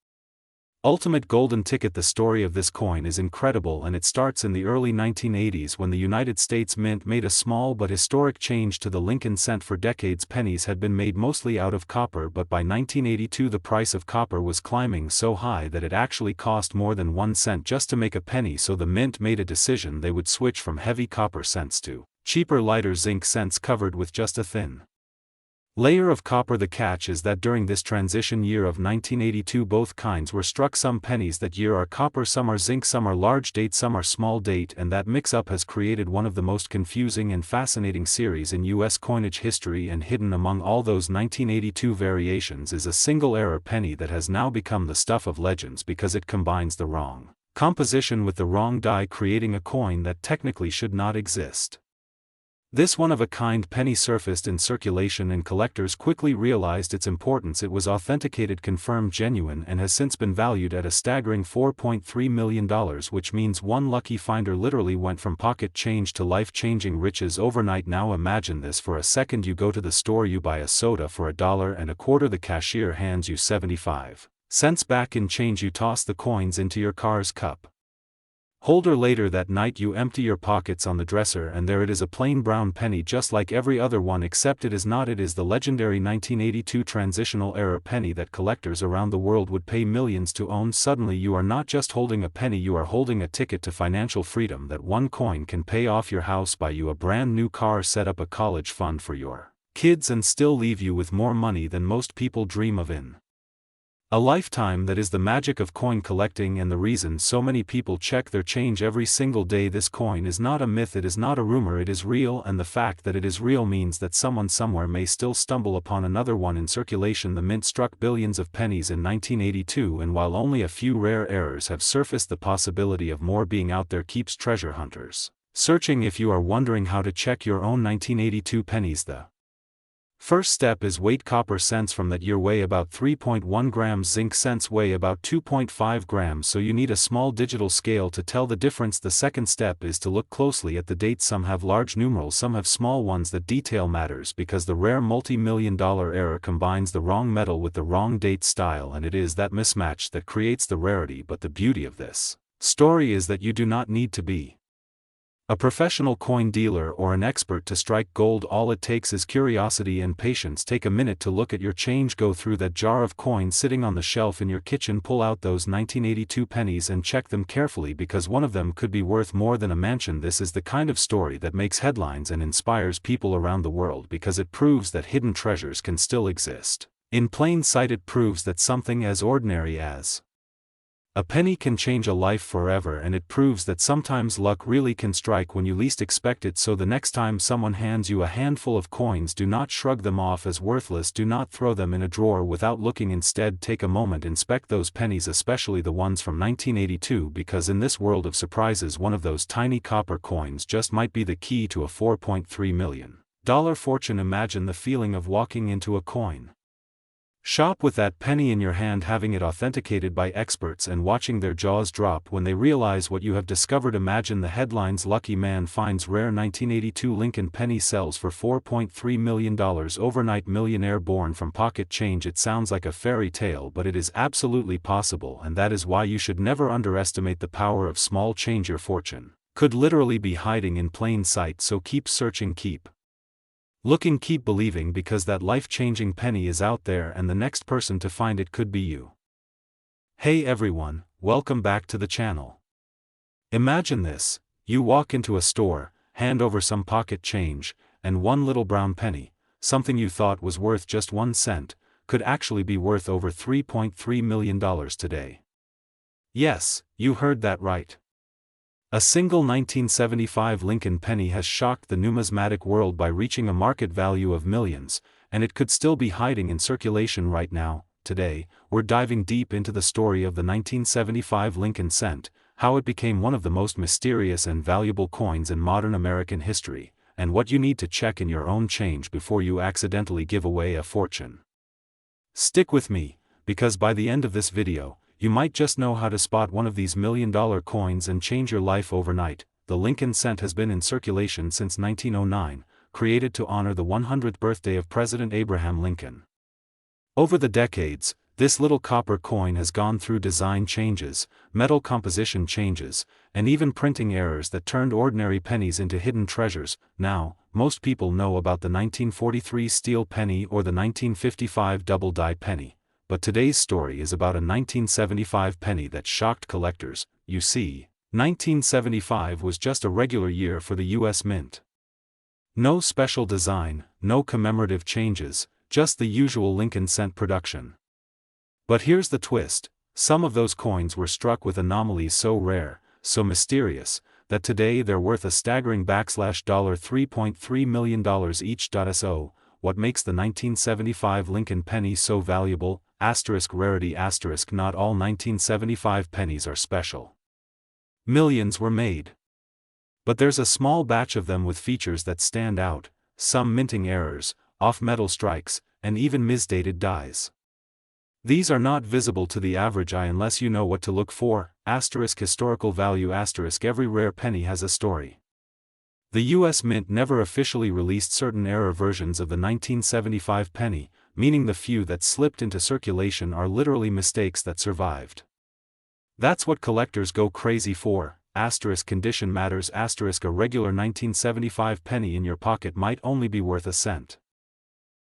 Ultimate golden ticket. The story of this coin is incredible, and it starts in the early 1980s when the United States Mint made a small but historic change to the Lincoln cent. For decades pennies had been made mostly out of copper, but by 1982 the price of copper was climbing so high that it actually cost more than 1 cent just to make a penny, so the Mint made a decision they would switch from heavy copper cents to cheaper, lighter zinc cents covered with just a thin layer of copper. The catch is that during this transition year of 1982 both kinds were struck. Some pennies that year are copper, some are zinc, some are large date, some are small date, and that mix-up has created one of the most confusing and fascinating series in U.S. coinage history. And hidden among all those 1982 variations is a single error penny that has now become the stuff of legends because it combines the wrong composition with the wrong die, creating a coin that technically should not exist. This one-of-a-kind penny surfaced in circulation and collectors quickly realized its importance. It was authenticated, confirmed genuine, and has since been valued at a staggering $4.3 million, which means one lucky finder literally went from pocket change to life-changing riches overnight. Now imagine this for a second. You go to the store, you buy a soda for $1.25. The cashier hands you 75 cents back in change. You toss the coins into your car's cup holder. Later that night you empty your pockets on the dresser, and there it is, a plain brown penny just like every other one, except it is not. It is the legendary 1982 transitional error penny that collectors around the world would pay millions to own. Suddenly you are not just holding a penny, you are holding a ticket to financial freedom. That one coin can pay off your house, buy you a brand new car, set up a college fund for your kids, and still leave you with more money than most people dream of in a lifetime. That is the magic of coin collecting, and the reason so many people check their change every single day. This coin is not a myth, it is not a rumor, it is real, and the fact that it is real means that someone somewhere may still stumble upon another one in circulation. The Mint struck billions of pennies in 1982, and while only a few rare errors have surfaced, the possibility of more being out there keeps treasure hunters searching. If you are wondering how to check your own 1982 pennies, the first step is weight. Copper cents from that year weigh about 3.1 grams, zinc cents weigh about 2.5 grams, so you need a small digital scale to tell the difference. The second step is to look closely at the dates. Some have large numerals, some have small ones. That detail matters because the rare multi-million-dollar error combines the wrong metal with the wrong date style, and it is that mismatch that creates the rarity. But the beauty of this story is that you do not need to be a professional coin dealer or an expert to strike gold. All it takes is curiosity and patience. Take a minute to look at your change. Go through that jar of coins sitting on the shelf in your kitchen. Pull out those 1982 pennies and check them carefully, because one of them could be worth more than a mansion. This is the kind of story that makes headlines and inspires people around the world, because it proves that hidden treasures can still exist in plain sight. It proves that something as ordinary as a penny can change a life forever, and it proves that sometimes luck really can strike when you least expect it. So the next time someone hands you a handful of coins, do not shrug them off as worthless. Do not throw them in a drawer without looking. Instead, take a moment, inspect those pennies, especially the ones from 1982, because in this world of surprises, one of those tiny copper coins just might be the key to a $4.3 million fortune. Imagine the feeling of walking into a coin shop with that penny in your hand, having it authenticated by experts, and watching their jaws drop when they realize what you have discovered. Imagine the headlines: lucky man finds rare 1982 Lincoln penny, sells for $4.3 million overnight, millionaire born from pocket change. It sounds like a fairy tale, but it is absolutely possible, and that is why you should never underestimate the power of small change. Your fortune could literally be hiding in plain sight, so keep searching, keep looking, keep believing, because that life-changing penny is out there, and the next person to find it could be you. Hey everyone, welcome back to the channel. Imagine this: you walk into a store, hand over some pocket change, and one little brown penny, something you thought was worth just 1 cent, could actually be worth over $3.3 million today. Yes, you heard that right. A single 1975 Lincoln penny has shocked the numismatic world by reaching a market value of millions, and it could still be hiding in circulation right now. Today, we're diving deep into the story of the 1975 Lincoln cent, how it became one of the most mysterious and valuable coins in modern American history, and what you need to check in your own change before you accidentally give away a fortune. Stick with me, because by the end of this video, you might just know how to spot one of these million-dollar coins and change your life overnight. The Lincoln cent has been in circulation since 1909, created to honor the 100th birthday of President Abraham Lincoln. Over the decades, This little copper coin has gone through design changes, metal composition changes, and even printing errors that turned ordinary pennies into hidden treasures. Now, most people know about the 1943 steel penny or the 1955 double-die penny, but today's story is about a 1975 penny that shocked collectors. You see, 1975 was just a regular year for the US Mint. No special design, no commemorative changes, just the usual Lincoln cent production. But here's the twist: some of those coins were struck with anomalies so rare, so mysterious, that today they're worth a staggering $3.3 million each. So, what makes the 1975 Lincoln penny so valuable? Rarity. Not all 1975 pennies are special. Millions were made. But there's a small batch of them with features that stand out, some minting errors, off-metal strikes, and even misdated dies. These are not visible to the average eye unless you know what to look for. Historical value. Every rare penny has a story. The US Mint never officially released certain error versions of the 1975 penny, meaning the few that slipped into circulation are literally mistakes that survived. That's what collectors go crazy for. Condition matters. A regular 1975 penny in your pocket might only be worth a cent.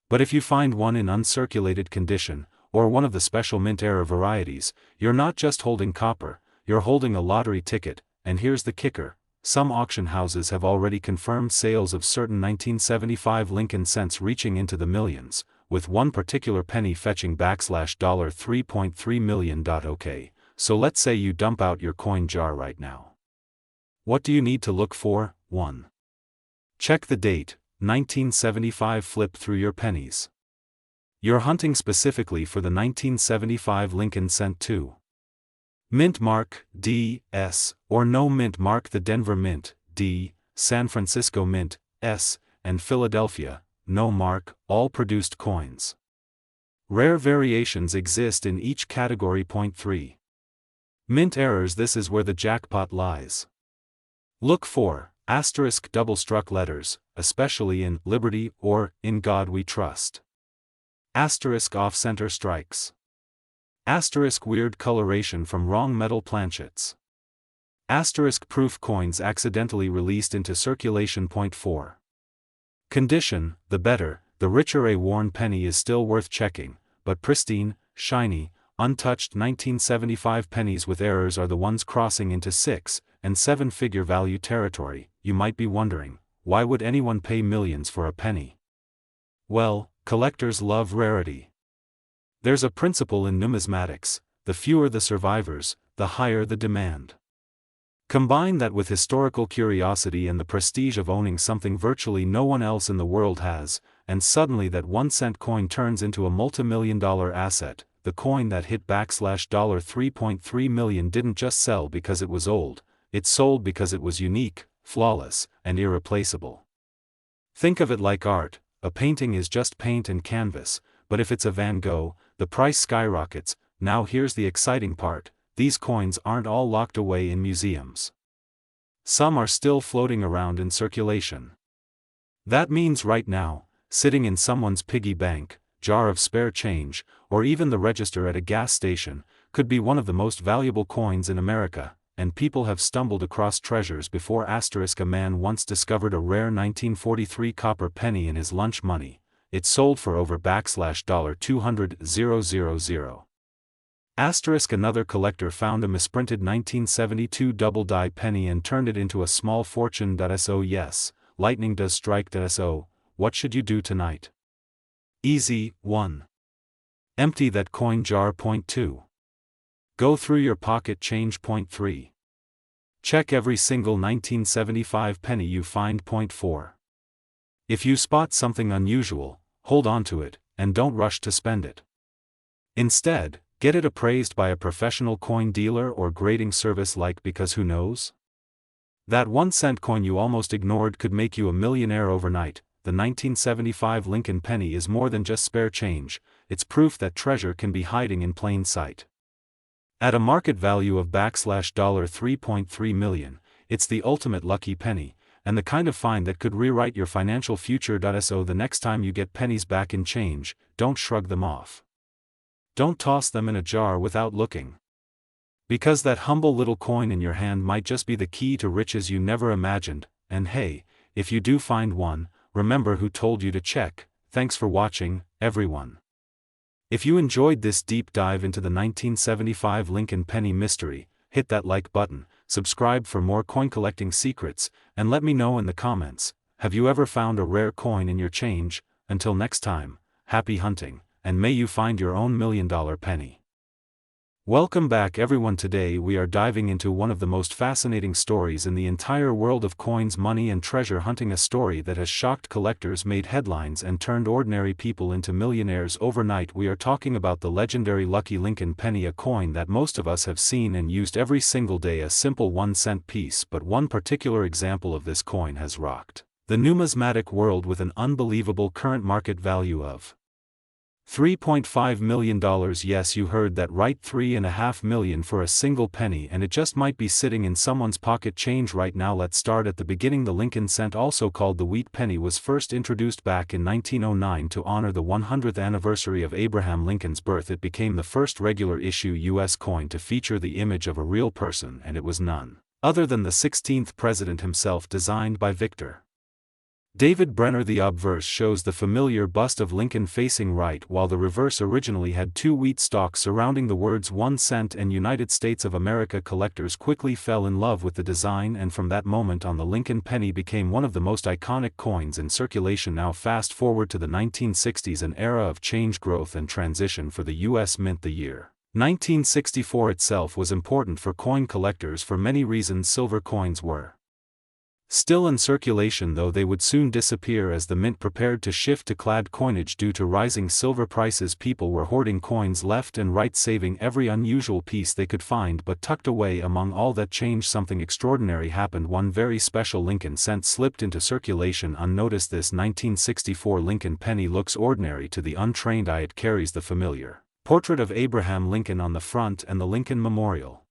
But if you find one in uncirculated condition, or one of the special mint era varieties, you're not just holding copper, you're holding a lottery ticket. And here's the kicker: some auction houses have already confirmed sales of certain 1975 Lincoln cents reaching into the millions, with one particular penny fetching $3.3 million. Okay, so let's say you dump out your coin jar right now. What do you need to look for? 1. Check the date, 1975. Flip through your pennies. You're hunting specifically for the 1975 Lincoln cent. 2. Mint mark, D, S, or no mint mark. The Denver Mint, D, San Francisco Mint, S, and Philadelphia, no mark, all produced coins. Rare variations exist in each category. 3. Mint errors. This is where the jackpot lies. Look for double-struck letters, especially in Liberty or In God We Trust. Off-center strikes. Weird coloration from wrong metal planchets. Proof coins accidentally released into circulation. 4. Condition: the better, the richer a worn penny is still worth checking, but pristine, shiny, untouched 1975 pennies with errors are the ones crossing into 6- and 7-figure value territory. You might be wondering, why would anyone pay millions for a penny? Well, collectors love rarity. There's a principle in numismatics: the fewer the survivors, the higher the demand. Combine that with historical curiosity and the prestige of owning something virtually no one else in the world has, and suddenly that 1-cent coin turns into a multi-million-dollar asset. The coin that hit $3.3 million didn't just sell because it was old, it sold because it was unique, flawless, and irreplaceable. Think of it like art: a painting is just paint and canvas, but if it's a Van Gogh, the price skyrockets. Now here's the exciting part: these coins aren't all locked away in museums. Some are still floating around in circulation. That means right now, sitting in someone's piggy bank, jar of spare change, or even the register at a gas station, could be one of the most valuable coins in America. And people have stumbled across treasures before. A man once discovered a rare 1943 copper penny in his lunch money. It sold for over $200,000. Another collector found a misprinted 1972 double-die penny and turned it into a small fortune. So yes, lightning does strike. So, what should you do tonight? Easy. 1. Empty that coin jar. 2. Go through your pocket change. 3. Check every single 1975 penny you find. 4. If you spot something unusual, hold on to it, and don't rush to spend it. Instead, get it appraised by a professional coin dealer or grading service because who knows? That 1-cent coin you almost ignored could make you a millionaire overnight. The 1975 Lincoln penny is more than just spare change, it's proof that treasure can be hiding in plain sight. At a market value of $3.3 million, it's the ultimate lucky penny, and the kind of find that could rewrite your financial future. So the next time you get pennies back in change, don't shrug them off. don't toss them in a jar without looking. Because that humble little coin in your hand might just be the key to riches you never imagined, and hey, if you do find one, remember who told you to check. Thanks for watching, everyone. If you enjoyed this deep dive into the 1975 Lincoln penny mystery, hit that like button, subscribe for more coin collecting secrets, and let me know in the comments, have you ever found a rare coin in your change? Until next time, happy hunting, and may you find your own $1 million penny. Welcome back everyone. Today we are diving into one of the most fascinating stories in the entire world of coins, money and treasure hunting, a story that has shocked collectors, made headlines and turned ordinary people into millionaires overnight. We are talking about the legendary Lucky Lincoln penny, a coin that most of us have seen and used every single day, a simple 1-cent piece, but one particular example of this coin has rocked the numismatic world with an unbelievable current market value of $3.5 million. Yes, you heard that right, $3.5 million for a single penny, and it just might be sitting in someone's pocket change right now. Let's start at the beginning. The Lincoln cent, also called the wheat penny, was first introduced back in 1909 to honor the 100th anniversary of Abraham Lincoln's birth. It became the first regular issue U.S. coin to feature the image of a real person, and it was none other than the 16th president himself, designed by Victor David Brenner. The obverse shows the familiar bust of Lincoln facing right, while the reverse originally had two wheat stalks surrounding the words 1 cent and United States of America. Collectors quickly fell in love with the design, and from that moment on, the Lincoln penny became one of the most iconic coins in circulation. Now fast forward to the 1960s, an era of change, growth and transition for the U.S. Mint. The year 1964 itself was important for coin collectors for many reasons. Silver coins were still in circulation, though they would soon disappear as the mint prepared to shift to clad coinage due to rising silver prices. People were hoarding coins left and right, saving every unusual piece they could find. But tucked away among all that change, something extraordinary happened. One very special Lincoln cent slipped into circulation unnoticed. This 1964 Lincoln penny looks ordinary to the untrained eye. It carries the familiar portrait of Abraham Lincoln on the front and the Lincoln Memorial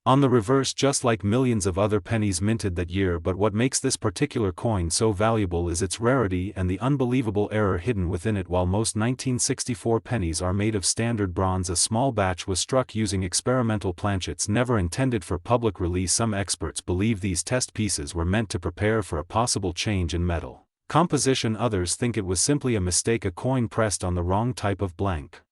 on the reverse, just like millions of other pennies minted that year. But what makes this particular coin so valuable is its rarity and the unbelievable error hidden within it. While most 1964 pennies are made of standard bronze, a small batch was struck using experimental planchets never intended for public release. Some experts believe these test pieces were meant to prepare for a possible change in metal composition. Others think it was simply a mistake, a coin pressed on the wrong type of blank.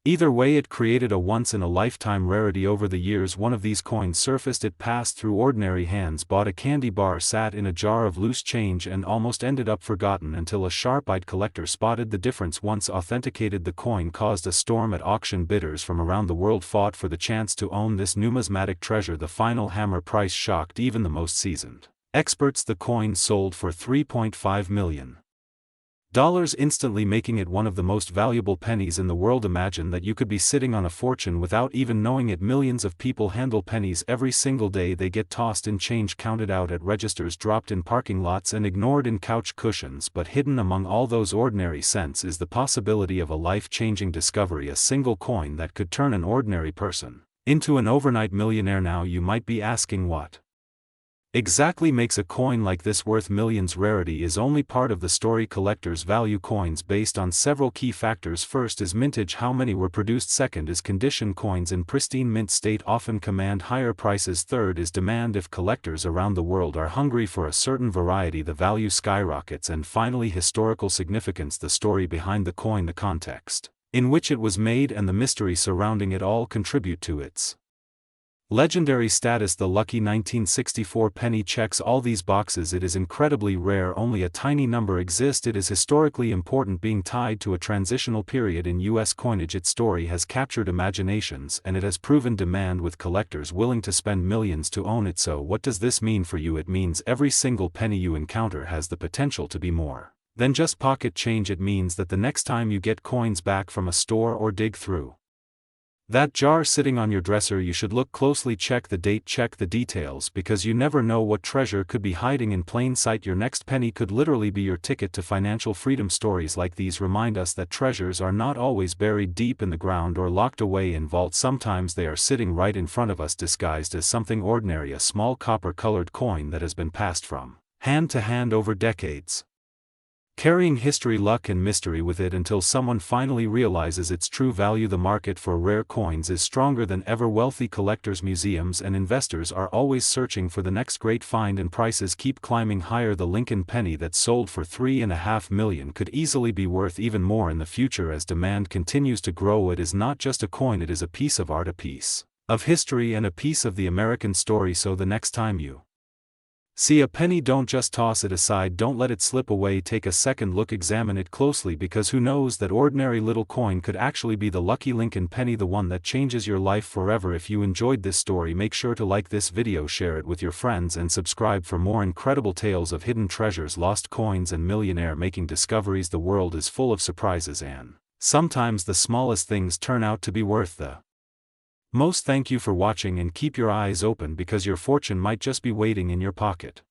Either way, it created a once-in-a-lifetime rarity. Over the years, one of these coins surfaced. It passed through ordinary hands, bought a candy bar, sat in a jar of loose change, and almost ended up forgotten until a sharp-eyed collector spotted the difference. Once authenticated, the coin caused a storm at auction. Bidders from around the world fought for the chance to own this numismatic treasure. The final hammer price shocked even the most seasoned experts. The coin sold for $3.5 million. Instantly making it one of the most valuable pennies in the world. Imagine that you could be sitting on a fortune without even knowing it. Millions of people handle pennies every single day. They get tossed in change, counted out at registers, dropped in parking lots and ignored in couch cushions. But hidden among all those ordinary cents is the possibility of a life-changing discovery, a single coin that could turn an ordinary person into an overnight millionaire. Now you might be asking, what exactly makes a coin like this worth millions? Rarity is only part of the story. Collectors value coins based on several key factors. First is mintage, how many were produced. Second is condition, coins in pristine mint state often command higher prices. Third is demand, if collectors around the world are hungry for a certain variety, the value skyrockets. And finally, historical significance, the story behind the coin, the context in which it was made, and the mystery surrounding it all contribute to its legendary status. The lucky 1964 penny checks all these boxes. It is incredibly rare, only a tiny number exist. It is historically important, being tied to a transitional period in U.S. coinage. Its story has captured imaginations, and it has proven demand, with collectors willing to spend millions to own it. So what does this mean for you? It means every single penny you encounter has the potential to be more than just pocket change. It means that the next time you get coins back from a store or dig through that jar sitting on your dresser, you should look closely, check the date, check the details, because you never know what treasure could be hiding in plain sight. Your next penny could literally be your ticket to financial freedom. Stories like these remind us that treasures are not always buried deep in the ground or locked away in vaults. Sometimes they are sitting right in front of us, disguised as something ordinary, a small copper-colored coin that has been passed from hand to hand over decades. carrying history, luck and mystery with it until someone finally realizes its true value. The market for rare coins is stronger than ever. Wealthy collectors, museums and investors are always searching for the next great find, and prices keep climbing higher. The Lincoln penny that sold for $3.5 million could easily be worth even more in the future as demand continues to grow. It is not just a coin, it is a piece of art, a piece of history and a piece of the American story. So the next time you see a penny, don't just toss it aside, don't let it slip away. Take a second look, examine it closely, because who knows, that ordinary little coin could actually be the lucky Lincoln penny, the one that changes your life forever. If you enjoyed this story, make sure to like this video, share it with your friends and subscribe for more incredible tales of hidden treasures, lost coins and millionaire making discoveries. The world is full of surprises, and sometimes the smallest things turn out to be worth the most. Thank you for watching, and keep your eyes open because your fortune might just be waiting in your pocket.